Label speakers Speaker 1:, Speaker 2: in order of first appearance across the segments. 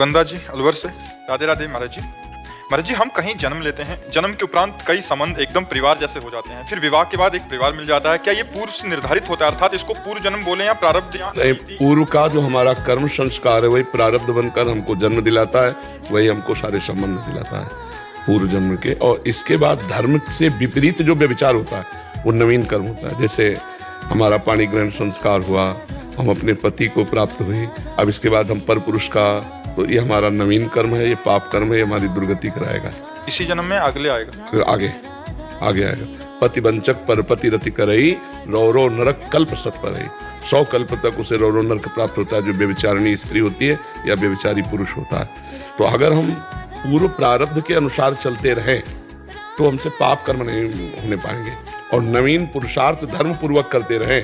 Speaker 1: गंदा जी अलवर से। राधे राधे महाराज जी। महाराज जी, हम कहीं जन्म लेते हैं, जन्म के उपरांत कई संबंध एकदम परिवार जैसे हो जाते हैं, फिर विवाह के बाद एक परिवार मिल जाता है। क्या ये पूर्व से निर्धारित होता है, अर्थात इसको पूर्व जन्म बोले या प्रारब्ध? या
Speaker 2: पूर्व का जो हमारा कर्म संस्कार है वही प्रारब्ध बनकर हमको जन्म दिलाता है, वही हमको सारे संबंध दिलाता है पूर्व जन्म के। और इसके बाद धर्म से विपरीत जो व्यभिचार होता है वो नवीन कर्म होता है। जैसे हमारा पाणी ग्रहण संस्कार हुआ, हम अपने पति को प्राप्त हुए, अब इसके बाद हम पर पुरुष का, तो ये हमारा नवीन कर्म है, ये पाप कर्म है, ये हमारी दुर्गति कराएगा।
Speaker 1: इसी जन्म में अगले आएगा,
Speaker 2: फिर आगे आएगा। पतिवंचक परपति रति करई, रौरो नरक कल्प सत परई। 100 कल्प तक उसे रौरो नरक प्राप्त होता है, जो व्यभिचारिणी स्त्री होती है या व्यभिचारी पुरुष होता है। तो अगर हम पूर्व प्रारब्ध के अनुसार चलते रहें तो हमसे पाप कर्म नहीं होने पाएंगे, और नवीन पुरुषार्थ धर्म पूर्वक करते रहें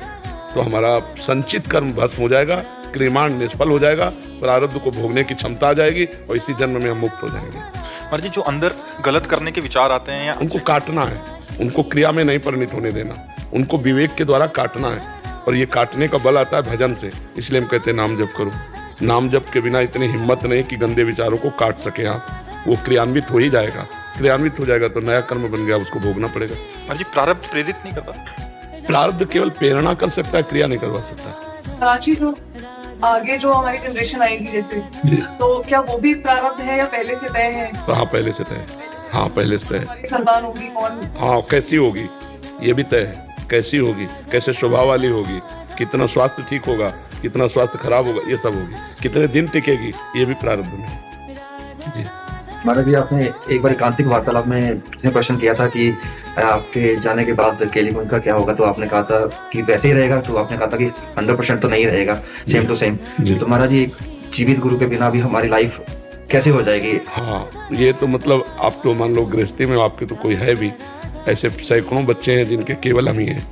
Speaker 2: तो हमारा संचित कर्म भस्म हो जाएगा, क्रियमाण निष्फल हो जाएगा, प्रारब्ध को भोगने की क्षमता आ जाएगी और इसी जन्म में हम मुक्त हो जाएंगे।
Speaker 1: महाराज जी, जो अंदर गलत करने के विचार आते हैं, या
Speaker 2: उनको काटना है, उनको क्रिया में नहीं परिणत होने देना, उनको विवेक के द्वारा काटना है। और ये काटने का बल आता है भजन से, इसलिए हम कहते हैं नाम जप करो। नाम जप के बिना इतनी हिम्मत नहीं कि गंदे विचारों को काट सके आप। वो क्रियान्वित हो ही जाएगा, क्रियान्वित हो जाएगा तो नया कर्म बन गया, उसको भोगना पड़ेगा।
Speaker 1: महाराज जी, प्रारब्ध प्रेरित नहीं करता?
Speaker 2: प्रारब्ध केवल प्रेरणा कर सकता है, क्रिया नहीं करवा सकता।
Speaker 3: प्राची, जो आगे जो हमारी जनरेशन आएगी जैसे, तो क्या वो भी प्रारब्ध है या पहले से तय है?
Speaker 2: हाँ, पहले से तय। हाँ, पहले से तय।
Speaker 3: हमारी संतान होगी कौन?
Speaker 2: हाँ, कैसी होगी ये भी तय है। कैसी होगी, कैसे स्वभाव वाली होगी, कितना स्वास्थ्य ठीक होगा, कितना स्वास्थ्य खराब होगा, ये सब होगी। कितने दिन टिकेगी, ये भी प्रारब्ध में जी।
Speaker 4: महाराज जी, आपने एक बार एकांतिक वार्तालाप में इसने प्रश्न किया था कि आपके जाने के बाद केलीकुंज का क्या होगा, तो आपने कहा था कि वैसे ही रहेगा। तो आपने कहा था कि 100% तो नहीं रहेगा, सेम टू सेम। तो महाराज जी, एक जीवित गुरु के बिना भी हमारी लाइफ कैसे हो जाएगी?
Speaker 2: हाँ, ये तो मतलब आप तो मान लो गृहस्थी में आपके तो कोई है भी, ऐसे सैकड़ों बच्चे हैं जिनके केवल हम ही हैं,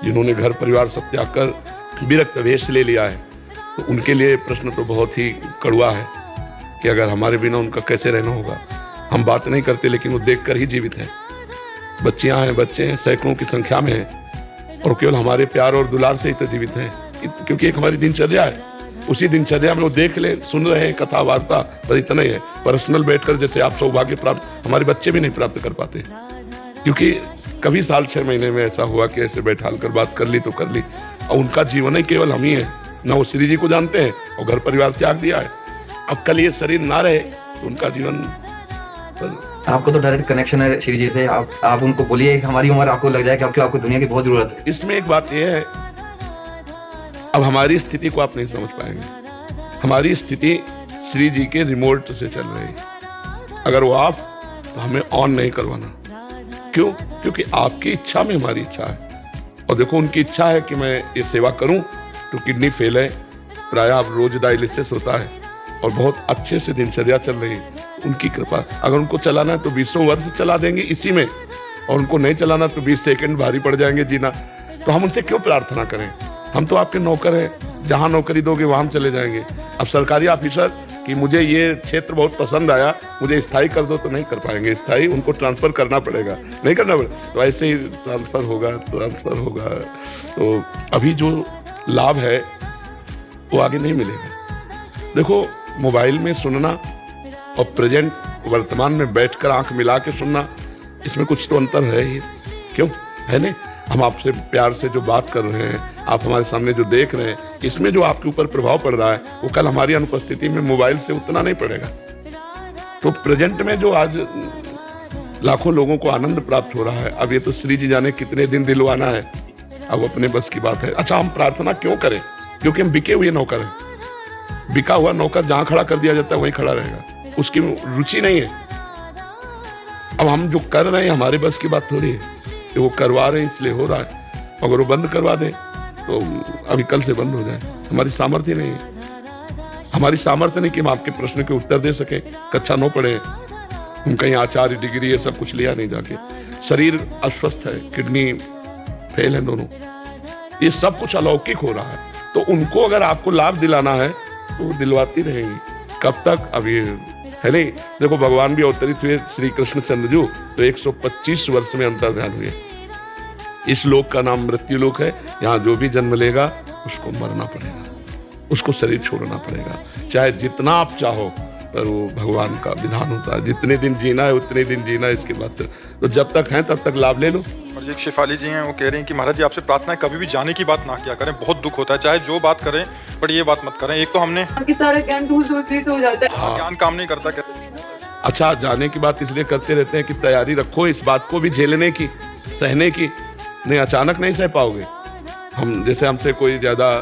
Speaker 2: जिन्होंने घर परिवार सब त्याग कर विरक्त वेश ले लिया है। तो उनके लिए प्रश्न तो बहुत ही कड़वा है कि अगर हमारे बिना उनका कैसे रहना होगा। हम बात नहीं करते लेकिन वो देखकर ही जीवित हैं। बच्चियां हैं, बच्चे हैं, सैकड़ों की संख्या में हैं, और केवल हमारे प्यार और दुलार से ही तो जीवित हैं, क्योंकि एक हमारी दिनचर्या है। उसी दिनचर्या में वो देख ले, सुन रहे हैं कथा वार्ता, बस इतना ही है। पर्सनल बैठकर जैसे आप सौभाग्य प्राप्त हमारे बच्चे भी नहीं प्राप्त कर पाते, क्योंकि कभी साल 6 महीने में ऐसा हुआ कि ऐसे बैठाल कर बात कर ली तो कर ली। और उनका जीवन ही केवल हम ही है, ना वो श्री जी को जानते हैं और घर परिवार त्याग दिया है। अब कल ये शरीर ना रहे तो उनका जीवन
Speaker 4: आपको तो डायरेक्ट कनेक्शन है श्री जी से। आप उनको बोलिए हमारी उम्र आपको लग जाए कि आपको दुनिया की बहुत जरूरत है।
Speaker 2: इसमें एक बात यह है, अब हमारी स्थिति को आप नहीं समझ पाएंगे। हमारी स्थिति श्री जी के रिमोट से चल रही है। अगर वो ऑफ तो हमें ऑन नहीं करवाना। क्यों? क्योंकि आपकी इच्छा में हमारी इच्छा है। और देखो, उनकी इच्छा है कि मैं ये सेवा करूं, तो किडनी फेल है, प्राय अब रोज डायलिसिस होता है और बहुत अच्छे से दिनचर्या चल रही है। उनकी कृपा, अगर उनको चलाना है तो 20 वर्ष चला देंगे इसी में, और उनको नहीं चलाना तो 20 सेकंड भारी पड़ जाएंगे जीना। तो हम उनसे क्यों प्रार्थना करें? हम तो आपके नौकर हैं, जहां नौकरी दोगे वहां हम चले जाएंगे। अब सरकारी ऑफिसर कि मुझे ये क्षेत्र बहुत पसंद आया, मुझे स्थायी कर दो, तो नहीं कर पाएंगे स्थायी, उनको ट्रांसफर करना पड़ेगा, नहीं करना पड़ेगा। तो ऐसे ही ट्रांसफर होगा। तो अभी जो लाभ है वो आगे नहीं मिलेगा। देखो, मोबाइल में सुनना और प्रेजेंट वर्तमान में बैठकर आंख मिला के सुनना, इसमें कुछ तो अंतर है ही। क्यों है? नहीं, हम आपसे प्यार से जो बात कर रहे हैं, आप हमारे सामने जो देख रहे हैं, इसमें जो आपके ऊपर प्रभाव पड़ रहा है वो कल हमारी अनुपस्थिति में मोबाइल से उतना नहीं पड़ेगा। तो प्रेजेंट में जो आज लाखों लोगों को आनंद प्राप्त हो रहा है, अब ये तो श्री जी जाने कितने दिन दिलवाना है, अब अपने बस की बात है। अच्छा, हम प्रार्थना क्यों करें? क्योंकि हम बिके हुए नौकर हैं। बिका हुआ नौकर जहां खड़ा कर दिया जाता है वहीं खड़ा रहेगा, उसकी रुचि नहीं है। अब हम जो कर रहे हैं हमारे बस की बात थोड़ी है कि वो करवा रहे हैं इसलिए हो रहा है। अगर वो बंद करवा दें तो अभी कल से बंद हो जाए, हमारी सामर्थ्य नहीं है। हमारी सामर्थ्य नहीं कि हम आपके प्रश्न के उत्तर दे सके। कक्षा 9 पढ़े, हम कहीं आचार्य डिग्री ये सब कुछ लिया नहीं जाके। शरीर अस्वस्थ है, किडनी फेल है दोनों, ये सब कुछ अलौकिक हो रहा है। तो उनको अगर आपको लाभ दिलाना है तो वो दिलवाती रहेंगी। कब तक? अभी है नहीं। देखो, भगवान भी अवतरित हुए श्री कृष्ण चंद्र जी, तो 125 वर्ष में अंतर ध्यान हुए। इस लोक का नाम मृत्यु लोक है। यहाँ जो भी जन्म लेगा उसको मरना पड़ेगा, उसको शरीर छोड़ना पड़ेगा। चाहे जितना आप चाहो पर वो भगवान का विधान होता है। जितने दिन जीना है उतने दिन जीना है, इसके बाद तो जब तक है तब तक लाभ ले लो।
Speaker 1: और एक शेफाली जी हैं, वो कह रही हैं कि महाराज जी आपसे प्रार्थना है कभी भी जाने की बात ना किया करें, बहुत दुख होता है, चाहे जो बात करें पर ये बात मत करें। एक तो हमने
Speaker 3: बाकी सारा ज्ञान दूर दूर से हो जाता है।
Speaker 1: ज्ञान काम नहीं करता कहते हैं।
Speaker 2: अच्छा, जाने की बात इसलिए करते रहते हैं कि तैयारी रखो इस बात को भी झेलने की, सहने की। नहीं, अचानक नहीं सह पाओगे। हम जैसे हमसे कोई ज़्यादा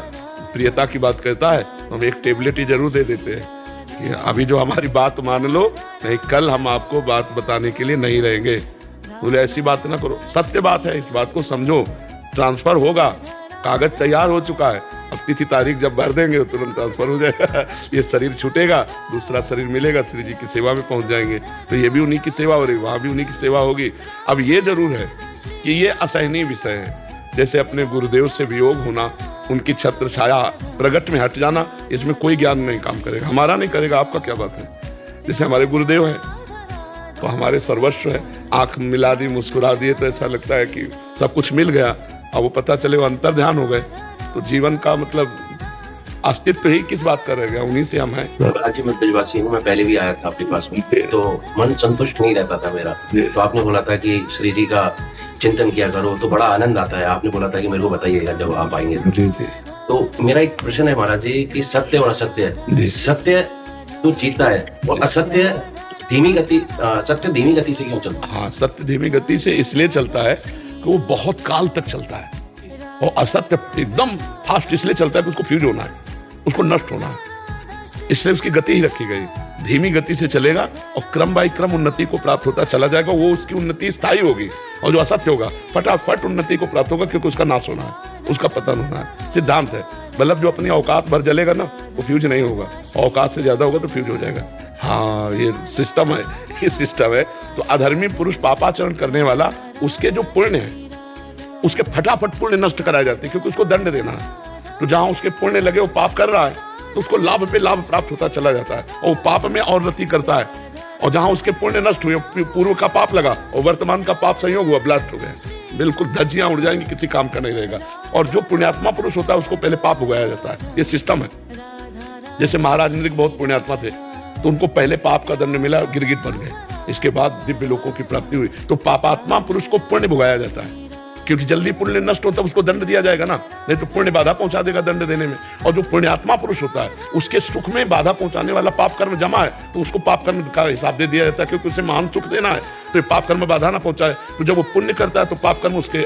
Speaker 2: प्रियता की बात करता है तो हम एक टेबलेट ही जरूर दे देते हैं कि अभी जो हमारी बात मान लो, नहीं कल हम आपको बात बताने के लिए नहीं रहेंगे। बोले ऐसी बात ना करो, सत्य बात है, इस बात को समझो। ट्रांसफर होगा, कागज तैयार हो चुका है, अब तिथि तारीख जब भर देंगे तो तुरंत ट्रांसफर हो जाएगा। ये शरीर छूटेगा, दूसरा शरीर मिलेगा, श्री जी की सेवा में पहुंच जाएंगे। तो ये भी उन्हीं की सेवा हो रही, वहां भी उन्हीं की सेवा होगी। अब ये जरूर है कि ये असहनीय विषय है, जैसे अपने गुरुदेव से वियोग होना, उनकी छत्र छाया प्रगट में हट जाना, इसमें कोई ज्ञान नहीं काम करेगा, हमारा नहीं करेगा, आपका क्या बात है। जैसे हमारे गुरुदेव हैं तो हमारे सर्वस्व है, आंख मिला दी, मुस्कुरा दिए तो ऐसा लगता है कि सब कुछ मिल गया। अब वो पता चले वो अंतर ध्यान हो गए तो जीवन का मतलब अस्तित्व ही किस बात का रह गया, उन्हीं से हम हैं।
Speaker 5: आज मैं ब्रजवासी हूँ, मैं पहले भी आया था आपके पास में, तो मन संतुष्ट नहीं रहता था मेरा। तो आपने बोला था कि श्री जी का चिंतन किया करो तो बड़ा आनंद आता है। आपने बोला था कि मेरे को बताइएगा जब आप आएंगे।
Speaker 2: जी जी।
Speaker 5: तो मेरा एक प्रश्न है महाराज जी कि सत्य और असत्य, सत्य तो जीतता है और असत्य धीमी गति, सत्य धीमी गति से क्यों चलता है?
Speaker 2: हाँ, सत्य धीमी गति से इसलिए चलता है कि वो बहुत काल तक चलता है, और असत्य एकदम फास्ट इसलिए चलता है कि उसको फ्यूज होना है, उसको नष्ट होना है, इसलिए उसकी गति ही रखी गई। धीमी गति से चलेगा और क्रम बाई क्रम उन्नति को प्राप्त होता चला जाएगा, वो उसकी उन्नति स्थायी होगी। और जो असत्य होगा फटाफट उन्नति को प्राप्त होगा, क्योंकि उसका नाश होना है, उसका पतन होना है। सिद्धांत है, मतलब जो अपनी औकात भर जलेगा ना वो फ्यूज नहीं होगा, औकात से ज्यादा होगा तो फ्यूज हो जाएगा। हाँ, ये सिस्टम है, ये सिस्टम है। तो अधर्मी पुरुष पापाचरण करने वाला, उसके जो पुण्य है उसके फटाफट पुण्य नष्ट कराए जाते हैं, क्योंकि उसको दंड देना है। तो जहां उसके पुण्य लगे वो पाप कर रहा है तो उसको लाभ पे लाभ प्राप्त होता चला जाता है, और वो पाप में और रति करता है। और जहां उसके पुण्य नष्ट हुए, पूर्व का पाप लगा और वर्तमान का पाप संयोग हुआ, ब्लास्ट हो गया, बिल्कुल धज्जियां उड़ जाएंगी, किसी काम का नहीं रहेगा। और जो पुण्यात्मा पुरुष होता है उसको पहले पाप उगाया जाता है, ये सिस्टम है। जैसे महाराज इंद्र बहुत पुण्यात्मा थे तो उनको पहले पाप का दंड मिला, गिरगिट बन गए, इसके बाद दिव्य लोकों की प्राप्ति हुई। तो पापात्मा पुरुष को पुण्य भुगाया जाता है, क्योंकि जल्दी पुण्य नष्ट होता है उसको दंड दिया जाएगा ना, नहीं तो पुण्य बाधा पहुंचा देगा दंड देने में। और जो पुण्यात्मा पुरुष होता है उसके सुख में बाधा पहुंचाने वाला पाप कर्म जमा है तो उसको पाप कर्म का हिसाब दे दिया जाता है, क्योंकि उसे महान सुख देना है, तो ये पाप कर्म बाधा ना पहुंचाए। तो जब वो पुण्य करता है तो पाप कर्म उसके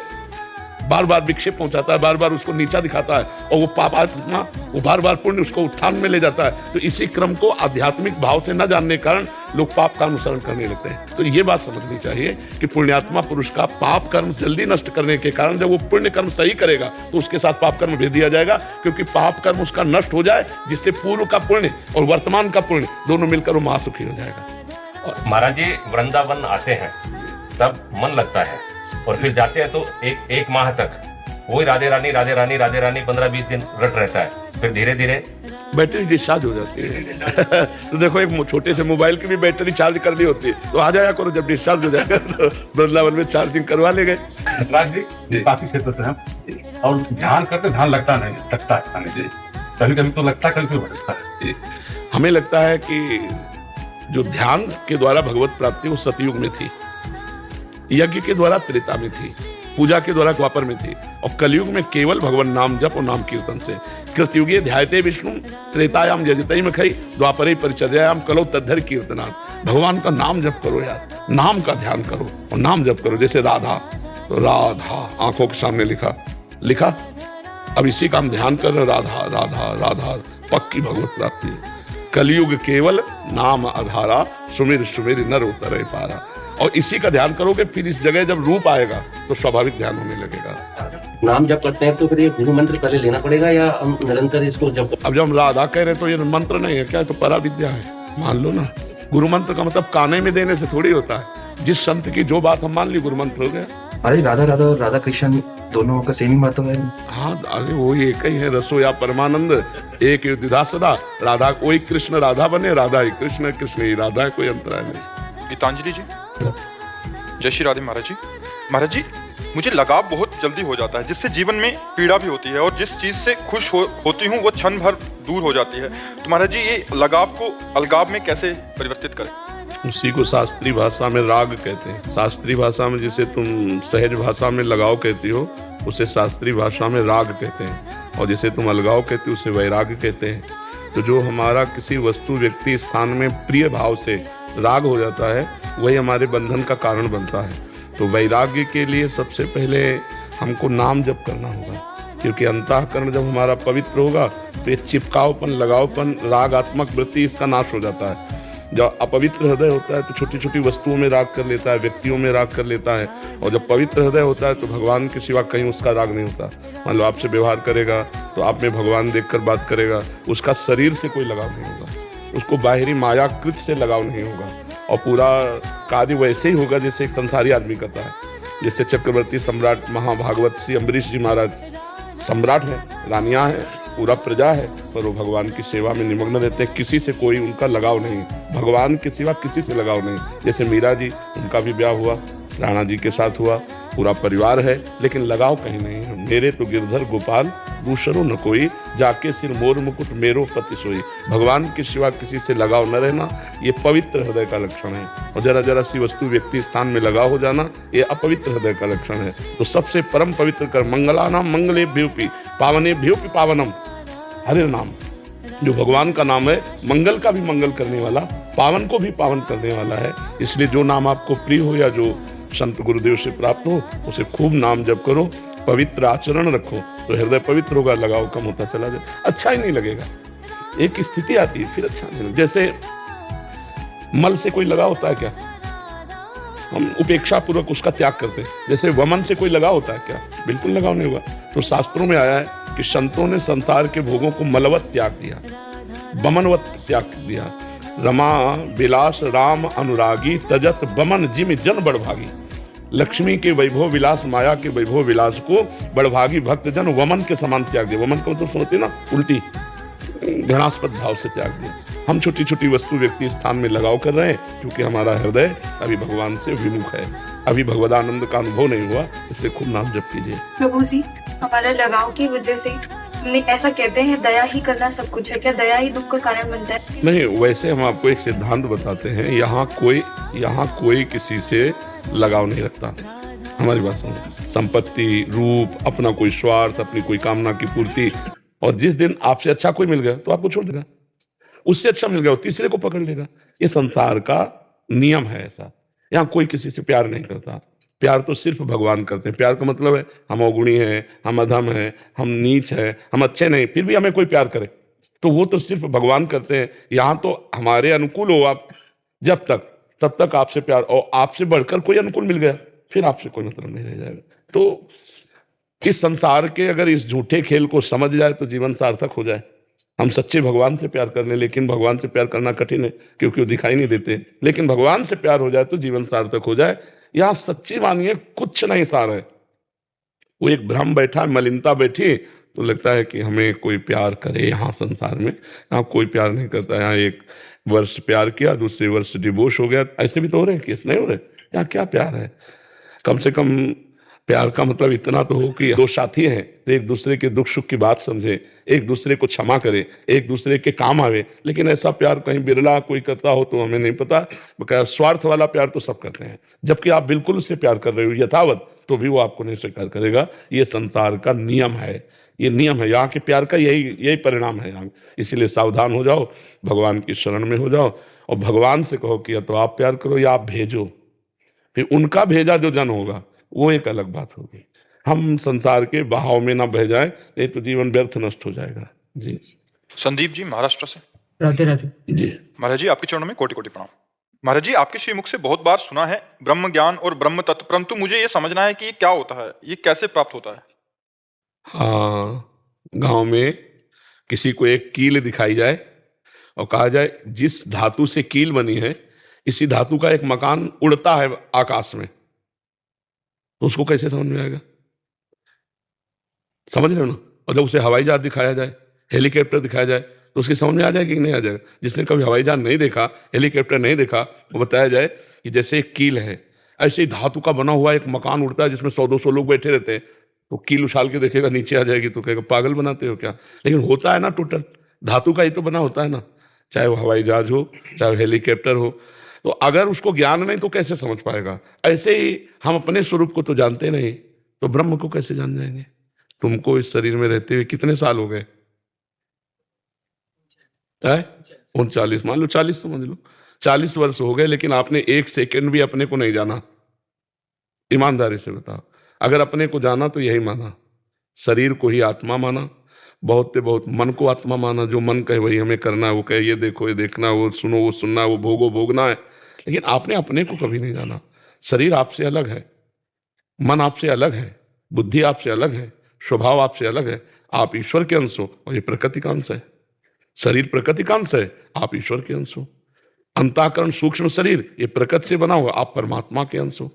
Speaker 2: बार बार विक्षेप पहुंचाता है, बार बार उसको नीचा दिखाता है, और वो पापात्मा वो बार बार पुण्य उसको उत्थान में ले जाता है। तो इसी क्रम को आध्यात्मिक भाव से न जानने के कारण लोग पाप का अनुसरण करने लगते हैं। तो ये बात समझनी चाहिए कि पुण्यात्मा पुरुष का पाप कर्म जल्दी नष्ट करने के कारण जब वो पुण्य कर्म सही करेगा तो उसके साथ पाप कर्म भेज दिया जाएगा, क्योंकि पाप कर्म उसका नष्ट हो जाए, जिससे पूर्व का पुण्य और वर्तमान का पुण्य दोनों मिलकर वो महासुखी हो जाएगा।
Speaker 6: महाराज जी वृंदावन आते हैं तब मन लगता है, और फिर जाते हैं तो एक माह तक वही राधे रानी राधे रानी राधे रानी 15-20 दिन रट रहता है, फिर धीरे धीरे
Speaker 2: बैटरी डिस्चार्ज हो जाती है। तो देखो, एक छोटे से मोबाइल की भी बैटरी चार्ज करनी होती है, तो आ जाया करो, जब डिस्चार्ज हो जाएगा तो वृंदावन में चार्जिंग करवा ले गए।
Speaker 7: राज जी काशी क्षेत्र से हैं और ध्यान करते ध्यान लगता नहीं, लगता है कभी कभी तो लगता है, कभी भटकता है।
Speaker 2: हमें लगता है कि जो ध्यान के द्वारा भगवत प्राप्ति वो सतयुग में थी, यज्ञ के द्वारा त्रेता में थी, पूजा के द्वारा द्वापर में थी, और कलयुग में केवल भगवान नाम जप और नाम कीर्तन से। कृतयुगे ध्यायते विष्णु, त्रेतायाम यजते मखई, द्वापरे परिचर्यायाम कलो तद्धर कीर्तनात्। भगवान का नाम जप करो यार, नाम का ध्यान करो और नाम जप करो। जैसे राधा, तो राधा आंखों के सामने लिखा, अब इसी का हम ध्यान कर रहे, राधा राधा राधा, पक्की भगवत प्राप्ति। कलयुग केवल नाम आधारा, सुमिर सुमिर नर उतरे पारा। और इसी का ध्यान करोगे, फिर इस जगह जब रूप आएगा तो स्वाभाविक ध्यान होने लगेगा।
Speaker 5: नाम जब करते हैं तो फिर ये गुरु मंत्र पहले लेना पड़ेगा या हम निरंतर इसको जब?
Speaker 2: अब जब हम राधा कह रहे हैं तो ये मंत्र नहीं है क्या, तो परा विद्या है, मान लो ना। गुरु मंत्र का मतलब काने में देने से थोड़ी होता है, जिस संत की जो बात हम मान ली गुरु मंत्र हो गया।
Speaker 4: अरे राधा राधा और राधा कृष्ण दोनों का सेम ही मतलब है।
Speaker 2: हाँ, अरे वो एक ही है, रसो या परमानंद एक युद्धा सदा। राधा कोई कृष्ण राधा बने, राधा ही कृष्ण, कृष्ण ही राधा है, कोई अंतराय नहीं।
Speaker 1: गीतांजलि जी, जय श्री राधे महाराज जी। महाराज जी, मुझे लगाव बहुत जल्दी हो जाता है, जिससे जीवन में पीड़ा भी होती है, और जिस चीज से खुश होती हूँ वो क्षण भर दूर हो जाती है। तो महाराज जी, ये लगाव को अलगाव में कैसे परिवर्तित करें?
Speaker 2: उसी को शास्त्रीय भाषा में राग कहते हैं। शास्त्रीय भाषा में जिसे तुम सहज भाषा में लगाव कहती हो, उसे शास्त्रीय भाषा में राग कहते हैं, और जिसे तुम अलगाव कहते हो उसे वैराग्य कहते हैं। तो जो हमारा किसी वस्तु, व्यक्ति, स्थान में प्रिय भाव से राग हो जाता है, वही हमारे बंधन का कारण बनता है। तो वैराग्य के लिए सबसे पहले हमको नाम जप करना होगा, क्योंकि अंतःकरण जब हमारा पवित्र होगा तो ये चिपकावपन, लगावपन, रागात्मक वृत्ति, इसका नाश हो जाता है। जब अपवित्र हृदय होता है तो छोटी छोटी वस्तुओं में राग कर लेता है, व्यक्तियों में राग कर लेता है, और जब पवित्र हृदय होता है तो भगवान के सिवा कहीं उसका राग नहीं होता। मान लो आपसे व्यवहार करेगा तो आप में भगवान देखकर बात करेगा, उसका शरीर से कोई लगाव नहीं होगा, उसको बाहरी मायाकृत से लगाव नहीं होगा, और पूरा कार्य वैसे ही होगा जैसे एक संसारी आदमी करता है। जैसे चक्रवर्ती सम्राट महाभागवत श्री अम्बरीश जी महाराज सम्राट है, रानियां है, पूरा प्रजा है, पर वो भगवान की सेवा में निमग्न रहते हैं, किसी से कोई उनका लगाव नहीं, भगवान के सिवा किसी से लगाव नहीं। जैसे मीरा जी, उनका भी ब्याह हुआ, राणा जी के साथ हुआ, पूरा परिवार है, लेकिन लगाव कहीं नहीं है। मेरे तो गिरधर गोपाल दूसरो न कोई, जाके सिर मोर मुकुट मेरो पति सोई। भगवान के सिवा किसी से लगाव न रहना, ये पवित्र हृदय का लक्षण है। और जरा जरा सी वस्तु, व्यक्ति, स्थान में लगाव हो जाना, ये अपवित्र हृदय का लक्षण है। तो सबसे परम पवित्र कर मंगलानाम मंगलेभ्योऽपि पावनेभ्योऽपि पावनम, हरे नाम, जो भगवान का नाम है, मंगल का भी मंगल करने वाला, पावन को भी पावन करने वाला है। इसलिए जो नाम आपको प्रिय हो या जो संत गुरुदेव से प्राप्त हो, उसे खूब नाम जप करो, पवित्र आचरण रखो, तो हृदय पवित्र होगा, लगाव कम होता चला जाए, अच्छा ही नहीं लगेगा। एक स्थिति आती है फिर अच्छा नहीं लगेगा। जैसे मल से कोई लगाव होता है क्या? हम उपेक्षा पूर्वक उसका त्याग करते हैं। जैसे वमन से कोई लगाव होता है क्या? बिल्कुल लगाव नहीं हुआ। तो शास्त्रों में आया है कि संतों ने संसार के भोगों को मलवत त्याग दिया, बमनवत त्याग दिया। रमा विलास राम अनुरागी, तजत बमन जिम जन बड़भागी। लक्ष्मी के वैभव विलास, माया के वैभव विलास को बड़भागी भक्त जन वमन के समान त्याग दिया। वमन का मतलब समझते ना, उल्टी घृणास्पद भाव से त्याग दिया। हम छोटी छोटी वस्तु, व्यक्ति, स्थान में लगाव कर रहे हैं, क्योंकि हमारा हृदय अभी भगवान से विमुख है, अभी भगवदानंद का अनुभव नहीं हुआ। इसलिए खूब नाम जप कीजिए।
Speaker 8: प्रभु जी, हमारा लगाव की वजह से हमने ऐसा कहते हैं दया ही करना सब कुछ है, क्या दया ही दुख का कारण बनता है?
Speaker 2: नहीं, वैसे हम आपको एक सिद्धांत बताते हैं, यहाँ कोई किसी से लगाव नहीं रखता। हमारी बात समझ, संपत्ति, रूप, अपना कोई स्वार्थ, अपनी कोई कामना की पूर्ति, और जिस दिन आपसे अच्छा कोई मिल गया तो आपको छोड़ देगा, उससे अच्छा मिल गया वो तीसरे को पकड़ लेगा। ये संसार का नियम है ऐसा। यहाँ कोई किसी से प्यार नहीं करता, प्यार तो सिर्फ भगवान करते हैं। प्यार का मतलब है हम अवगुणी हैं, हम अधम हैं, हम नीच हैं, हम अच्छे नहीं, फिर भी हमें कोई प्यार करे, तो वो तो सिर्फ भगवान करते हैं। यहाँ तो हमारे अनुकूल हो आप जब तक, तब तक आपसे प्यार, और आपसे बढ़कर कोई अनुकूल मिल गया फिर आपसे कोई मतलब नहीं रह जाएगा। तो इस संसार के अगर इस झूठे खेल को समझ जाए तो जीवन सार्थक हो जाए। हम सच्चे भगवान से प्यार कर लें, लेकिन भगवान से प्यार करना कठिन है क्योंकि वो दिखाई नहीं देते। लेकिन भगवान से प्यार हो जाए तो जीवन सार्थक हो जाए। यहाँ सच्ची मानिए कुछ नहीं सार है। वो एक भ्रम बैठा, मलिनता बैठी, तो लगता है कि हमें कोई प्यार करे। यहाँ संसार में यहाँ कोई प्यार नहीं करता। यहाँ एक वर्ष प्यार किया, दूसरे वर्ष डिवोर्स हो गया, ऐसे भी तो हो रहे हैं, केस नहीं हो रहे। यहाँ क्या प्यार है? कम से कम प्यार का मतलब इतना तो हो कि दो साथी हैं तो एक दूसरे के दुख सुख की बात समझे, एक दूसरे को क्षमा करे, एक दूसरे के काम आवे। लेकिन ऐसा प्यार कहीं बिरला कोई करता हो तो हमें नहीं पता। बकाया स्वार्थ वाला प्यार तो सब करते हैं, जबकि आप बिल्कुल उससे प्यार कर रहे हो यथावत, तो भी वो आपको नहीं स्वीकार करेगा। ये संसार का नियम है, ये नियम है। यहाँ के प्यार का यही परिणाम है यहाँ। इसीलिए सावधान हो जाओ, भगवान की शरण में हो जाओ, और भगवान से कहो कि या तो आप प्यार करो या आप भेजो। फिर उनका भेजा जो जन होगा वो एक अलग बात होगी। हम संसार के बहाव में ना बह जाए, नहीं तो जीवन व्यर्थ नष्ट हो जाएगा। जी।
Speaker 1: संदीप जी महाराष्ट्र से।
Speaker 9: राधे राधे
Speaker 2: जी
Speaker 1: महाराज जी, आपके चरणों में कोटि कोटि प्रणाम। महाराज जी, आपके श्रीमुख से बहुत बार सुना है ब्रह्म ज्ञान और ब्रह्म तत्व, परंतु मुझे ये समझना है कि ये क्या होता है, ये कैसे प्राप्त होता है?
Speaker 2: हाँ, गांव में किसी को एक कील दिखाई जाए और कहा जाए जिस धातु से कील बनी है, इसी धातु का एक मकान उड़ता है आकाश में, तो उसको कैसे समझ में आएगा? समझ रहे हो ना? और जब उसे हवाई जहाज दिखाया जाए, हेलीकॉप्टर दिखाया जाए, तो उसकी समझ में आ जाएगी कि नहीं आ जाएगा? जिसने कभी हवाई जहाज नहीं देखा, हेलीकॉप्टर नहीं देखा, वो बताया जाए कि जैसे एक कील है, ऐसे ही धातु का बना हुआ एक मकान उड़ता है जिसमें 100-200 लोग बैठे रहते हैं, तो कील उछाल के देखेगा नीचे आ जाएगी तो कहेगा पागल बनाते हो क्या। लेकिन होता है ना टोटल, धातु का ही तो बना होता है ना, चाहे वो हवाई जहाज हो, चाहे वो हेलीकॉप्टर हो। तो अगर उसको ज्ञान नहीं तो कैसे समझ पाएगा। ऐसे ही हम अपने स्वरूप को तो जानते नहीं, तो ब्रह्म को कैसे जान जाएंगे। तुमको इस शरीर में रहते हुए कितने साल हो गए? 39, मान लो 40 समझ लो, 40 वर्ष हो गए, लेकिन आपने एक सेकंड भी अपने को नहीं जाना। ईमानदारी से बताओ, अगर अपने को जाना तो यही माना, शरीर को ही आत्मा माना, बहुत से बहुत मन को आत्मा माना, जो मन कहे वही हमें करना है, वो कहे ये देखो ये देखना, वो सुनो वो सुनना, वो भोगो भोगना है। लेकिन आपने अपने को कभी नहीं जाना। शरीर आपसे अलग है, मन आपसे अलग है, बुद्धि आपसे अलग है, स्वभाव आपसे अलग है। आप ईश्वर के अंश हो और ये प्रकृति का अंश है। शरीर प्रकृति का अंश है, आप ईश्वर के अंश हो। अंतःकरण सूक्ष्म शरीर ये प्रकृति से बना हुआ, आप परमात्मा के अंश हो।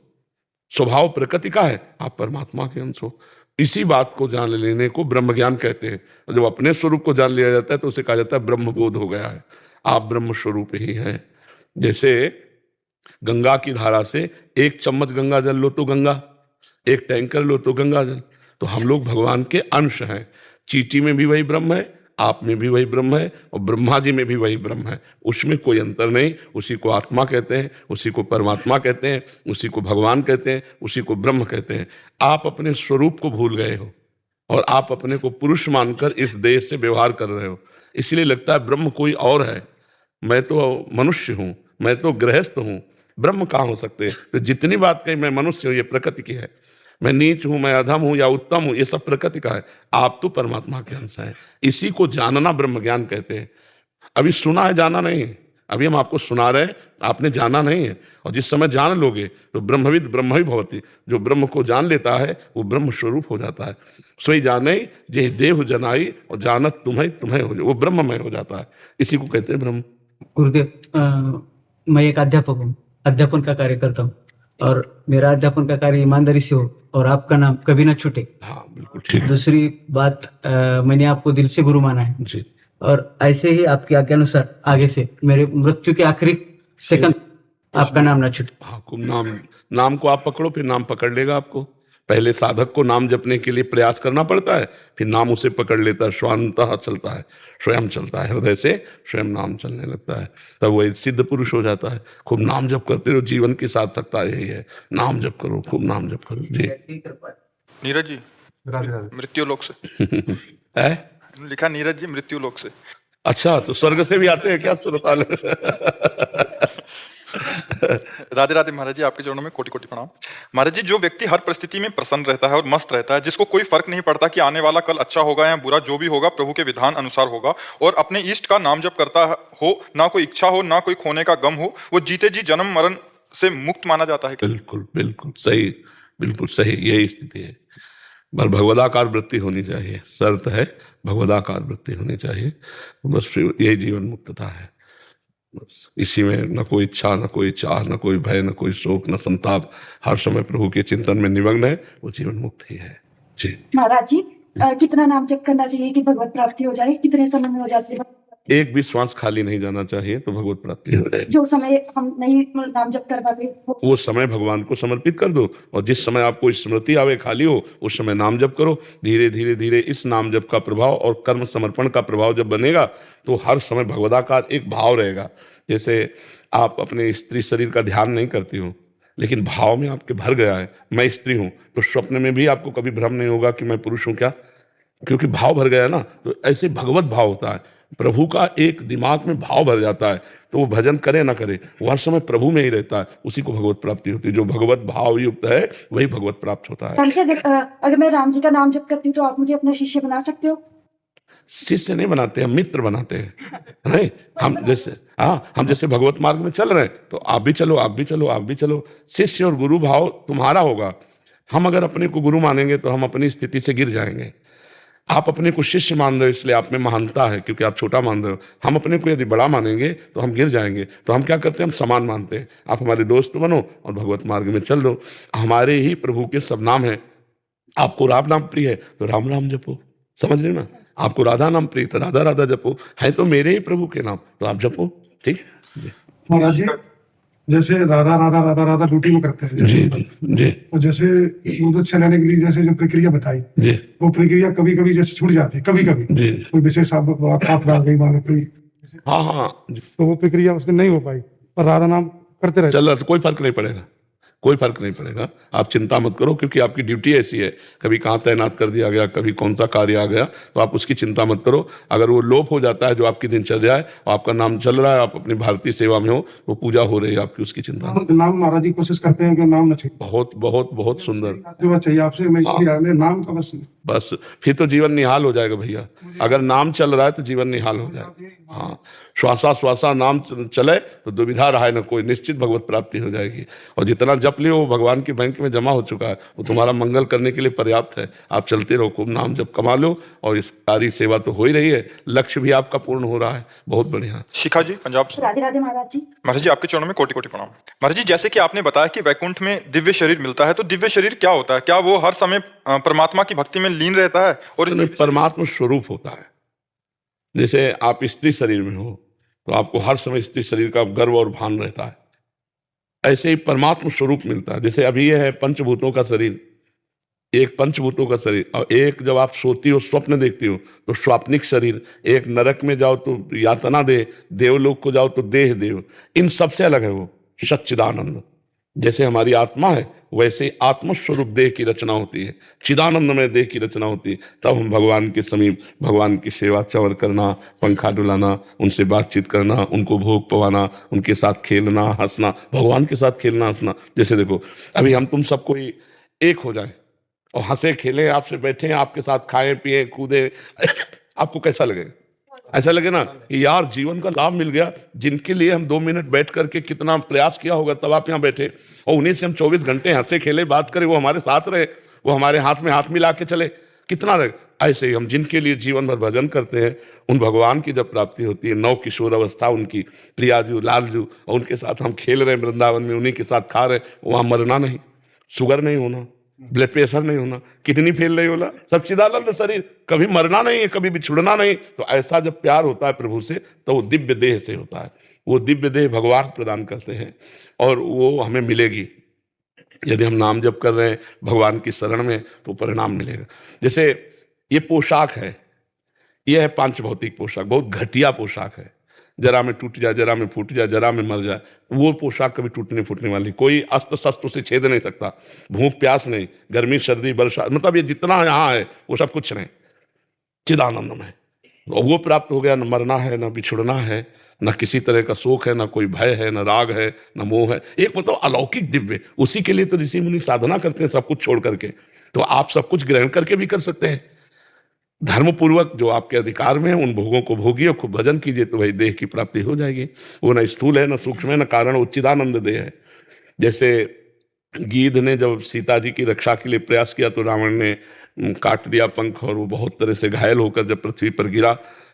Speaker 2: स्वभाव प्रकृति का है, आप परमात्मा के अंश हो। इसी बात को जान लेने को ब्रह्म ज्ञान कहते हैं। जब अपने स्वरूप को जान लिया जाता है तो उसे कहा जाता है ब्रह्म बोध हो गया है, आप ब्रह्म स्वरूप ही हैं। जैसे गंगा की धारा से 1 चम्मच गंगा जल लो तो गंगा, 1 टैंकर लो तो गंगा जल। तो हम लोग भगवान के अंश हैं। चींटी में भी वही ब्रह्म है, आप में भी वही ब्रह्म है, और ब्रह्मा जी में भी वही ब्रह्म है। उसमें कोई अंतर नहीं। उसी को आत्मा कहते हैं, उसी को परमात्मा कहते हैं, उसी को भगवान कहते हैं, उसी को ब्रह्म कहते हैं। आप अपने स्वरूप को भूल गए हो और आप अपने को पुरुष मानकर इस देश से व्यवहार कर रहे हो। इसलिए लगता है ब्रह्म कोई और है। मैं तो मनुष्य हूँ, मैं तो गृहस्थ हूँ, ब्रह्म कहाँ हो सकते। तो जितनी बात कही मैं मनुष्य हूँ ये प्रकृति की है, मैं नीच हूं, मैं अधम हूं या उत्तम हूं, ये सब प्रकृति का है। आप तो परमात्मा के अंश हैं। इसी को जानना ब्रह्म ज्ञान कहते हैं। अभी सुना है, जाना नहीं है। अभी हम आपको सुना रहे हैं, आपने जाना नहीं है। और जिस समय जान लोगे तो ब्रह्मविद ब्रह्म ही भवति। जो ब्रह्म को जान लेता है वो ब्रह्म स्वरूप हो जाता है। सोई जाने जे देह जनाई और जानत तुम्हें तुम्हें हो, वो ब्रह्ममय हो जाता है। इसी को कहते हैं ब्रह्म।
Speaker 9: गुरुदेव, मैं एक अध्यापक हूँ, अध्यापन का कार्य करता हूँ, और मेरा अध्यापन का कार्य ईमानदारी से हो और आपका नाम कभी ना छूटे।
Speaker 2: हाँ बिल्कुल ठीक।
Speaker 9: दूसरी बात, मैंने आपको दिल से गुरु माना है
Speaker 2: जी,
Speaker 9: और ऐसे ही आपकी आज्ञा अनुसार आगे से मेरे मृत्यु के आखिरी सेकंड आपका नाम ना छूटे।
Speaker 2: हाँ, खूब नाम को आप पकड़ो, फिर नाम पकड़ लेगा आपको। पहले साधक को नाम जपने के लिए प्रयास करना पड़ता है, फिर नाम उसे पकड़ लेता है, स्वांतः चलता है, स्वयं चलता है, हृदय से स्वयं नाम चलने लगता है, तब वही सिद्ध पुरुष हो जाता है। खूब नाम जप करते रहो, जीवन की सार्थकता यही है। नाम जप करो, खूब नाम जप करो। जी
Speaker 1: नीरज जी मृत्यु लोक से
Speaker 2: है
Speaker 1: लिखा, नीरज जी मृत्यु लोक से।
Speaker 2: अच्छा, तो स्वर्ग से भी आते हैं क्या सुरताल?
Speaker 1: राधे राधे महाराज जी, आपके चरणों में कोटि कोटि प्रणाम। महाराज जी, जो व्यक्ति हर परिस्थिति में प्रसन्न रहता है और मस्त रहता है, जिसको कोई फर्क नहीं पड़ता कि आने वाला कल अच्छा होगा या बुरा, जो भी होगा प्रभु के विधान अनुसार होगा, और अपने इष्ट का नाम जप करता हो, ना कोई इच्छा हो ना कोई खोने का गम हो, वो जीते जी जन्म मरण से मुक्त माना जाता है।
Speaker 2: बिल्कुल बिल्कुल सही, बिल्कुल सही, यही स्थिति है। बस भगवदाकार वृत्ति होनी चाहिए, शर्त है भगवदाकार वृत्ति होनी चाहिए, बस फिर यही जीवन मुक्तता है। बस इसी में न कोई इच्छा, न कोई चाह, न कोई भय, न कोई शोक, न संताप, हर समय प्रभु के चिंतन में निमग्न है, वो जीवन मुक्त ही है। जी
Speaker 10: महाराज जी, कितना नाम जप करना चाहिए कि भगवत प्राप्ति हो जाए? कितने समय में हो जाती है?
Speaker 2: एक भी श्वास खाली नहीं जाना चाहिए तो भगवत प्राप्ति हो जाएगी।
Speaker 10: जो समय हम नहीं नाम जप कर पाते
Speaker 2: वो समय भगवान को समर्पित कर दो, और जिस समय आपको स्मृति आवे, खाली हो, उस समय नाम जप करो। धीरे धीरे धीरे इस नाम जप का प्रभाव और कर्म समर्पण का प्रभाव जब बनेगा तो हर समय भगवदाकार एक भाव रहेगा। जैसे आप अपने स्त्री शरीर का ध्यान नहीं करती हो, लेकिन भाव में आपके भर गया है मैं स्त्री हूं, तो स्वप्न में भी आपको कभी भ्रम नहीं होगा कि मैं पुरुष हूं क्या, क्योंकि भाव भर गया ना। तो ऐसे भगवत भाव होता है, प्रभु का एक दिमाग में भाव भर जाता है, तो वो भजन करे ना करे वो हर समय प्रभु में ही रहता है, उसी को भगवत प्राप्ति होती है। जो भगवत भाव युक्त है वही भगवत प्राप्त होता है।
Speaker 10: अगर मैं राम जी का नाम जप करती हूँ तो आप मुझे अपना शिष्य बना सकते हो?
Speaker 2: शिष्य नहीं बनाते, हम मित्र बनाते हैं। नहीं, हम जैसे भगवत मार्ग में चल रहे हैं तो आप भी चलो, आप भी चलो, आप भी चलो। शिष्य और गुरु भाव तुम्हारा होगा। हम अगर अपने को गुरु मानेंगे तो हम अपनी स्थिति से गिर जाएंगे। आप अपने को शिष्य मान रहे हो इसलिए आप में महानता है, क्योंकि आप छोटा मान रहे हो। हम अपने को यदि बड़ा मानेंगे तो हम गिर जाएंगे। तो हम क्या करते हैं, हम समान मानते हैं। आप हमारे दोस्त बनो और भगवत मार्ग में चल दो। हमारे ही प्रभु के सब नाम हैं। आपको राम नाम प्रिय है तो राम राम जपो, समझ रहे ना। आपको राधा नाम प्रिय तो राधा राधा जपो, है तो मेरे ही प्रभु के नाम तो आप जपो। ठीक है
Speaker 11: महाराज जी, जैसे राधा राधा राधा राधा ड्यूटी में करते हैं
Speaker 2: जी जी
Speaker 11: और जैसे दूध अच्छा लेने के लिए जैसे जो प्रक्रिया बताई
Speaker 2: जी
Speaker 11: वो प्रक्रिया कभी कभी जैसे छूट जाती है, कभी कभी
Speaker 2: जी
Speaker 11: कोई विशेष आप डाल गई मान लो कोई,
Speaker 2: हाँ हाँ जी।
Speaker 11: तो वो प्रक्रिया उसमें नहीं हो पाई पर राधा नाम करते रहे।
Speaker 2: चल रहा तो कोई फर्क नहीं पड़ेगा, कोई फर्क नहीं पड़ेगा, आप चिंता मत करो, क्योंकि आपकी ड्यूटी ऐसी है, कभी कहाँ तैनात कर दिया गया, कभी कौन सा कार्य आ गया, तो आप उसकी चिंता मत करो। अगर वो लोप हो जाता है जो आपकी दिनचर्या है और आपका नाम चल रहा है, आप अपनी भारतीय सेवा में हो, वो पूजा हो रही है आपकी, उसकी चिंता मत।
Speaker 11: नाम महाराज जी कोशिश करते हैं कि नाम न चाहिए,
Speaker 2: बहुत बहुत बहुत सुंदर,
Speaker 11: आशीर्वाद चाहिए आपसे, मैं इसलिए नाम का
Speaker 2: बस फिर तो जीवन निहाल हो जाएगा भैया। अगर नाम चल रहा है तो जीवन निहाल हो जाएगा। हाँ, श्वासा श्वासा नाम चले तो दुविधा रहा है न कोई, निश्चित भगवत प्राप्ति हो जाएगी। और जितना जप लियो वो भगवान की बैंक में जमा हो चुका है, वो तुम्हारा मंगल करने के लिए पर्याप्त है। आप चलते रहो, खूब नाम जप कमा लो, और इस सारी सेवा तो हो ही रही है, लक्ष्य भी आपका पूर्ण हो रहा है। बहुत बढ़िया।
Speaker 1: शिखा जी पंजाब से।
Speaker 10: राधे राधे महाराज जी।
Speaker 1: महाराज जी आपके चरणों में कोटि कोटि प्रणाम। महाराज जी जैसे कि आपने बताया कि वैकुंठ में दिव्य शरीर मिलता है, तो दिव्य शरीर क्या होता है? क्या वो हर समय परमात्मा की भक्ति में लीन रहता है? और
Speaker 2: परमात्मा स्वरूप होता है। जैसे आप स्त्री शरीर में हो तो आपको हर समय स्त्री शरीर का गर्व और भान रहता है, ऐसे ही परमात्मा स्वरूप मिलता है। जैसे अभी यह है पंचभूतों का शरीर, एक पंचभूतों का शरीर, और एक जब आप सोती हो स्वप्न देखती हो तो स्वाप्निक शरीर, एक नरक में जाओ तो यातना दे, देवलोक को जाओ तो देह देव, इन सबसे अलग है वो सच्चिदानंद। जैसे हमारी आत्मा है वैसे आत्मस्वरूप देह की रचना होती है, चिदानंद में देह की रचना होती है। तब हम भगवान के समीप भगवान की सेवा, चवर करना, पंखा डुलाना, उनसे बातचीत करना, उनको भोग पवाना, उनके साथ खेलना हंसना, भगवान के साथ खेलना हंसना। जैसे देखो अभी हम तुम सब कोई एक हो जाए और हंसे खेलें, आपसे बैठे आपके साथ खाएं पिए कूदे, आपको कैसा लगेगा? ऐसा लगे ना कि यार जीवन का लाभ मिल गया। जिनके लिए हम 2 मिनट बैठ करके कितना प्रयास किया होगा, तब आप यहाँ बैठे और उन्हीं से हम 24 घंटे हंसे खेले बात करें, वो हमारे साथ रहे, वो हमारे हाथ में हाथ मिला के चले, कितना रहे। ऐसे ही हम जिनके लिए जीवन भर भजन करते हैं, उन भगवान की जब प्राप्ति होती है, नव किशोर अवस्था उनकी, प्रियाजू लालजू, और उनके साथ हम खेल रहे हैं वृंदावन में, उन्हीं के साथ खा रहे हैं, वहाँ मरना नहीं, शुगर नहीं होना, ब्लड प्रेशर नहीं होना, किडनी फेल नहीं होना, सच्चिदानंद शरीर, कभी मरना नहीं है, कभी बिछुड़ना नहीं। तो ऐसा जब प्यार होता है प्रभु से तो वो दिव्य देह से होता है। वो दिव्य देह भगवान प्रदान करते हैं और वो हमें मिलेगी यदि हम नाम जप कर रहे हैं भगवान की शरण में, तो परिणाम मिलेगा। जैसे ये पोशाक है, ये है पांच भौतिक पोशाक, बहुत घटिया पोशाक है। जरा में टूट जाए, जरा में फूट जाए, जरा में मर जाए, वो पोशाक कभी टूटने फूटने वाली, कोई अस्त्र शस्त्र से छेद नहीं सकता, भूख प्यास नहीं, गर्मी सर्दी वर्षा, मतलब ये जितना यहाँ है वो सब कुछ नहीं, चिदानंद में। और वो प्राप्त हो गया, न मरना है, न बिछुड़ना है, न किसी तरह का शोक है, न कोई भय है, न राग है, न मोह है। एक मतलब अलौकिक दिव्य, उसी के लिए तो ऋषि मुनि साधना करते हैं सब कुछ छोड़ करके। तो आप सब कुछ ग्रहण करके भी कर सकते हैं, धर्मपूर्वक जो आपके अधिकार में है उन भोगों को भोगिए, खूब भजन कीजिए, तो भाई देह की प्राप्ति हो जाएगी। वो न स्थूल है, न सूक्ष्म है, न कारण, वो चिदानंद देह है। जैसे गीध ने जब सीता जी की रक्षा के लिए प्रयास किया तो रावण ने काट दिया पंख, और वो बहुत तरह से घायल होकर जब पृथ्वी पर गिरा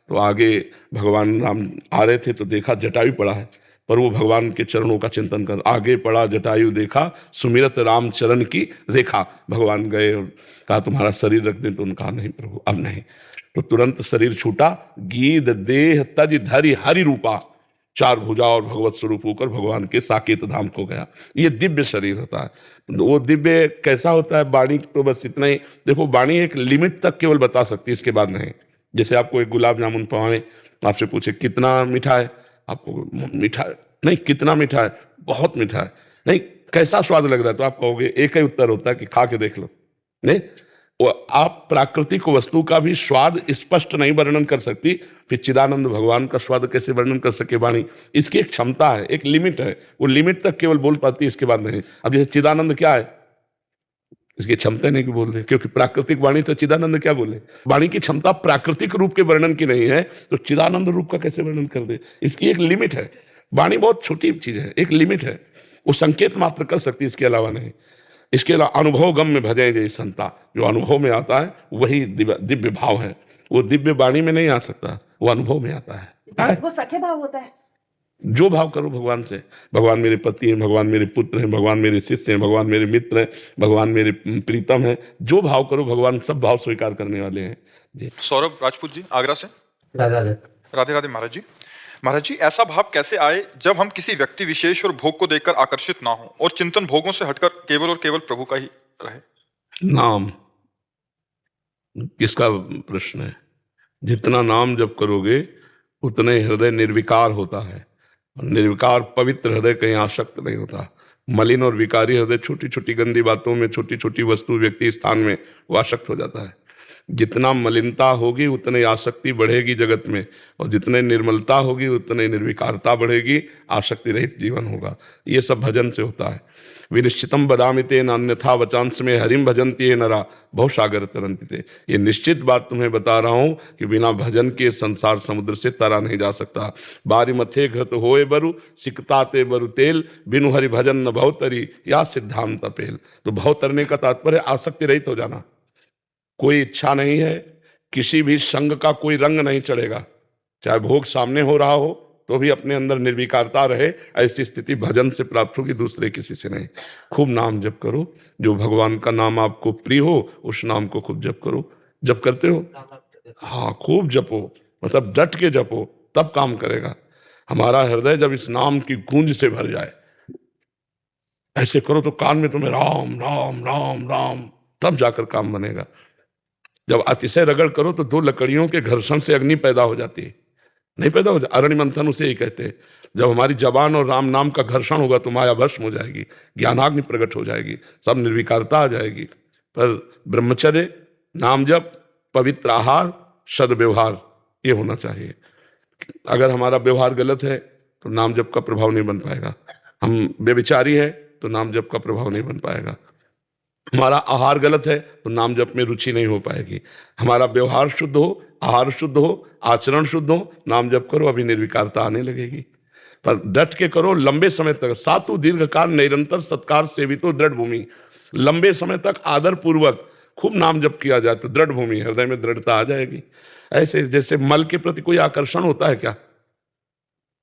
Speaker 2: तो आगे भगवान राम आ रहे थे तो देखा जटायु पड़ा है, पर वो भगवान के चरणों का चिंतन कर आगे पड़ा, जटायु देखा, सुमिरत राम चरण की रेखा। भगवान गए और कहा तुम्हारा शरीर रख दें, तो उनका नहीं प्रभु अब नहीं, तो तुरंत शरीर छूटा। गीध देह तज धरि हरि रूपा, चार भुजा और भगवत स्वरूप होकर भगवान के साकेत धाम को गया। ये दिव्य शरीर होता है। वो दिव्य कैसा होता है? वाणी तो बस इतना ही, देखो वाणी एक लिमिट तक केवल बता सकती है, इसके बाद नहीं। जैसे आपको एक गुलाब जामुन पवाएं, आपसे पूछे कितना मीठा है, आपको मीठा नहीं, कितना मीठा है, बहुत मीठा है, नहीं कैसा स्वाद लग रहा है, तो आप कहोगे, एक ही उत्तर होता है कि खा के देख लो। नहीं, वो आप प्राकृतिक वस्तु का भी स्वाद स्पष्ट नहीं वर्णन कर सकती, फिर चिदानंद भगवान का स्वाद कैसे वर्णन कर सके वाणी? इसकी एक क्षमता है, एक लिमिट है, वो लिमिट तक केवल बोल पाती है, इसके बाद नहीं। अब जैसे चिदानंद क्या है, इसकी क्षमता नहीं कि बोलते, क्योंकि प्राकृतिक वाणी तो चिदानंद क्या बोले? वाणी की क्षमता प्राकृतिक रूप के वर्णन की नहीं है, तो चिदानंद रूप का कैसे वर्णन कर दे? इसकी एक लिमिट है। वाणी बहुत छोटी चीज है, एक लिमिट है, वो संकेत मात्र कर सकती है, इसके अलावा नहीं। इसके अलावा अनुभव गम में भजे जय संता, जो अनुभव में आता है वही दिव्य भाव है। वो दिव्य वाणी में नहीं आ सकता, वो अनुभव में आता है।
Speaker 10: वो सख्य भाव होता है।
Speaker 2: जो भाव करो भगवान से, भगवान मेरे पति हैं, भगवान मेरे पुत्र हैं, भगवान मेरे शिष्य हैं, भगवान मेरे मित्र हैं, भगवान मेरे प्रीतम हैं, जो भाव करो भगवान सब भाव स्वीकार करने वाले हैं जी।
Speaker 1: सौरभ राजपूत जी आगरा से।
Speaker 4: राधे राधे।
Speaker 1: राधे राधे महाराज जी। महाराज जी, ऐसा भाव कैसे आए जब हम किसी व्यक्ति विशेष और भोग को देखकर आकर्षित ना हो और चिंतन भोगों से हटकर केवल और केवल प्रभु का ही रहे?
Speaker 2: नाम किसका प्रश्न है? जितना नाम जप करोगे उतना ही हृदय निर्विकार होता है। निर्विकार पवित्र हृदय कहीं आसक्त नहीं होता। मलिन और विकारी हृदय छोटी छोटी गंदी बातों में, छोटी छोटी वस्तु, व्यक्ति, स्थान में वो आसक्त हो जाता है। जितना मलिनता होगी उतनी आसक्ति बढ़ेगी जगत में, और जितने निर्मलता होगी उतनी निर्विकारता बढ़ेगी, आसक्ति रहित जीवन होगा। ये सब भजन से होता है। विनिश्चितम बदामि तेन अन्यथा वचांस में हरिम भजन्ति ये नरा भवसागर तरन्ति ते। ये निश्चित बात तुम्हें बता रहा हूं कि बिना भजन के संसार समुद्र से तरा नहीं जा सकता। बारी मथे घृत होए बरु सिकताते बरु तेल, बिनु हरि भजन न भव तरी या सिद्धांत पेल। तो भव तरने का तात्पर्य आसक्ति रहित हो जाना। कोई इच्छा नहीं है, किसी भी संग का कोई रंग नहीं चढ़ेगा, चाहे भोग सामने हो रहा हो तो भी अपने अंदर निर्विकारता रहे। ऐसी स्थिति भजन से प्राप्त होगी, दूसरे किसी से नहीं। खूब नाम जप करो, जो भगवान का नाम आपको प्रिय हो उस नाम को खूब जप करो। जप करते हो? हाँ, खूब जपो, मतलब डट के जपो, तब काम करेगा। हमारा हृदय जब इस नाम की गूंज से भर जाए, ऐसे करो तो कान में तुम्हें राम राम राम राम, तब जाकर काम बनेगा। जब अतिशय रगड़ करो तो दो लकड़ियों के घर्षण से अग्नि पैदा हो जाती है, नहीं पैदा हो जाती। अरण्य मंथन उसे ही कहते हैं। जब हमारी जबान और राम नाम का घर्षण होगा तो माया भस्म हो जाएगी, ज्ञानाग्नि प्रकट हो जाएगी, सब निर्विकारता आ जाएगी। पर ब्रह्मचर्य, नाम जप, पवित्र आहार, सद्व्यवहार, ये होना चाहिए। अगर हमारा व्यवहार गलत है तो नाम जप का प्रभाव नहीं बन पाएगा। हम व्यभिचारी है तो नाम जप का प्रभाव नहीं बन पाएगा। हमारा आहार गलत है तो नाम जप में रुचि नहीं हो पाएगी। हमारा व्यवहार शुद्ध हो, आहार शुद्ध हो, आचरण शुद्ध हो, नाम जप करो, अभी निर्विकारता आने लगेगी। पर डट के करो लंबे समय तक। सातु दीर्घकाल निरंतर सत्कार सेवितो दृढ़ भूमि। लंबे समय तक आदर पूर्वक खूब नाम जप किया जाए तो दृढ़ भूमि, हृदय में दृढ़ता आ जाएगी। ऐसे जैसे मल के प्रति कोई आकर्षण होता है क्या?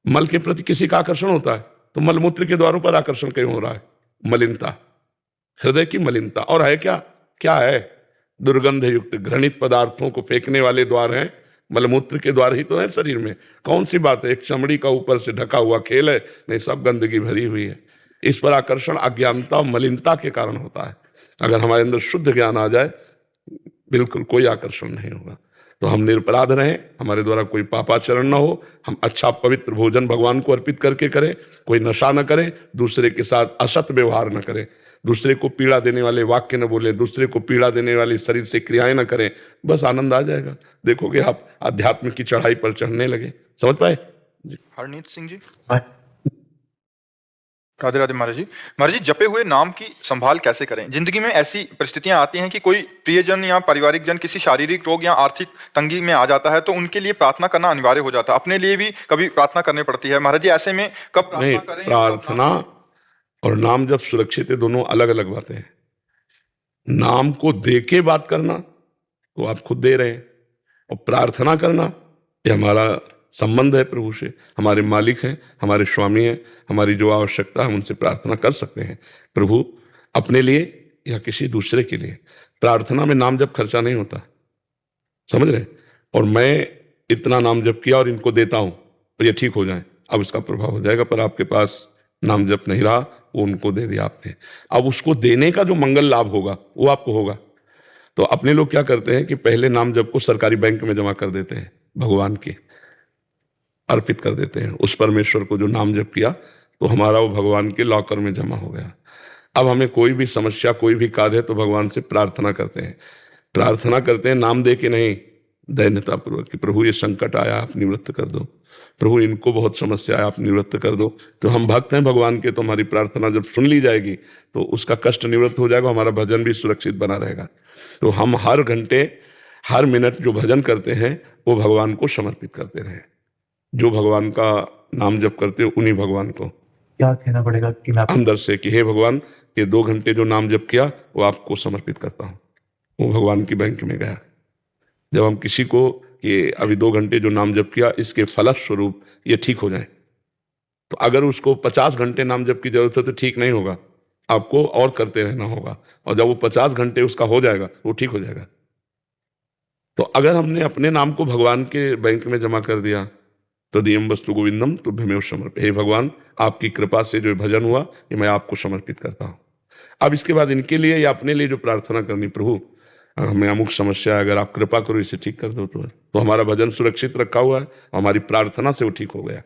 Speaker 2: मल के प्रति किसी का आकर्षण होता है तो मलमूत्र के द्वारों पर आकर्षण क्यों हो रहा है? मलिनता, हृदय की मलिनता। और है क्या? क्या है? दुर्गंध युक्त घृणित पदार्थों को फेंकने वाले द्वार हैं, मलमूत्र के द्वार ही तो है शरीर में। कौन सी बात है? एक चमड़ी का ऊपर से ढका हुआ खेल है? नहीं, सब गंदगी भरी हुई है। इस पर आकर्षण अज्ञानता और मलिनता के कारण होता है। अगर हमारे अंदर शुद्ध ज्ञान आ जाए, बिल्कुल कोई आकर्षण नहीं होगा। तो हम निरपराध रहें, हमारे द्वारा कोई पापाचरण न हो, हम अच्छा पवित्र भोजन भगवान को अर्पित करके करें, कोई नशा न करें, दूसरे के साथ असत व्यवहार न करें, दूसरे को पीड़ा देने वाले वाक्य न बोले, दूसरे को पीड़ा देने वाली शरीर से क्रियाएं न करें। बस आनंद आ जाएगा। देखोगे आप आध्यात्म की चढ़ाई पर चढ़ने लगे। समझ पाए?
Speaker 1: हरनीत सिंह जी, राधे राधे। महाराज जी, महाराज जी, जपे हुए नाम की संभाल कैसे करें? जिंदगी में ऐसी परिस्थितियां आती हैं कि कोई प्रियजन या पारिवारिक जन किसी शारीरिक रोग या आर्थिक तंगी में आ जाता है तो उनके लिए प्रार्थना करना अनिवार्य हो जाता है। अपने लिए भी कभी प्रार्थना करनी पड़ती है। महाराज जी, ऐसे में कब प्रार्थना करें?
Speaker 2: प्रार्थना और नाम जब सुरक्षित है, दोनों अलग अलग बातें हैं। नाम को दे के बात करना तो आप खुद दे रहे हैं, और प्रार्थना करना ये हमारा संबंध है प्रभु से। हमारे मालिक हैं, हमारे स्वामी हैं, हमारी जो आवश्यकता है उनसे प्रार्थना कर सकते हैं। प्रभु अपने लिए या किसी दूसरे के लिए। प्रार्थना में नाम जप खर्चा नहीं होता, समझ रहे? और मैं इतना नाम जप किया और इनको देता हूं और ये ठीक हो जाए, अब इसका प्रभाव हो जाएगा। पर आपके पास नाम जप नहीं रहा, वो उनको दे दिया आपने, अब उसको देने का जो मंगल लाभ होगा वो आपको होगा। तो अपने लोग क्या करते हैं कि पहले नाम जप को सरकारी बैंक में जमा कर देते हैं, भगवान के अर्पित कर देते हैं। उस परमेश्वर को जो नाम जप किया तो हमारा वो भगवान के लॉकर में जमा हो गया। अब हमें कोई भी समस्या, कोई भी कार्य है तो भगवान से प्रार्थना करते हैं। प्रार्थना करते हैं नाम दे के नहीं, दैन्यता पूर्वक कि प्रभु ये संकट आया आप निवृत्त कर दो, प्रभु इनको बहुत समस्या है आप निवृत्त कर दो। तो हम भक्त हैं भगवान के, तो हमारी प्रार्थना जब सुन ली जाएगी तो उसका कष्ट निवृत्त हो जाएगा, हमारा भजन भी सुरक्षित बना रहेगा। तो हम हर घंटे हर मिनट जो भजन करते हैं वो भगवान को समर्पित करते रहें। जो भगवान का नाम जप करते हो उन्हीं भगवान को
Speaker 4: क्या कहना पड़ेगा कि मैं
Speaker 2: अंदर से कि हे भगवान, ये 2 घंटे जो नाम जप किया वो आपको समर्पित करता हूँ। वो भगवान की बैंक में गया। जब हम किसी को कि अभी 2 घंटे जो नाम जप किया इसके फलस्वरूप ये ठीक हो जाए, तो अगर उसको 50 घंटे नाम जप की जरूरत है तो ठीक नहीं होगा, आपको और करते रहना होगा। और जब वो 50 घंटे उसका हो जाएगा वो ठीक हो जाएगा। तो अगर हमने अपने नाम को भगवान के बैंक में जमा कर दिया तदीयम वस्तु गोविंदम तुभ्यमेव समर्पे। हे भगवान, आपकी कृपा से जो भजन हुआ ये मैं आपको समर्पित करता हूँ। अब इसके बाद इनके लिए या अपने लिए जो प्रार्थना करनी, प्रभु हमें अमुक समस्या है, अगर आप कृपा करो इसे ठीक कर दो तो हमारा भजन सुरक्षित रखा हुआ है, हमारी प्रार्थना से वो ठीक हो गया।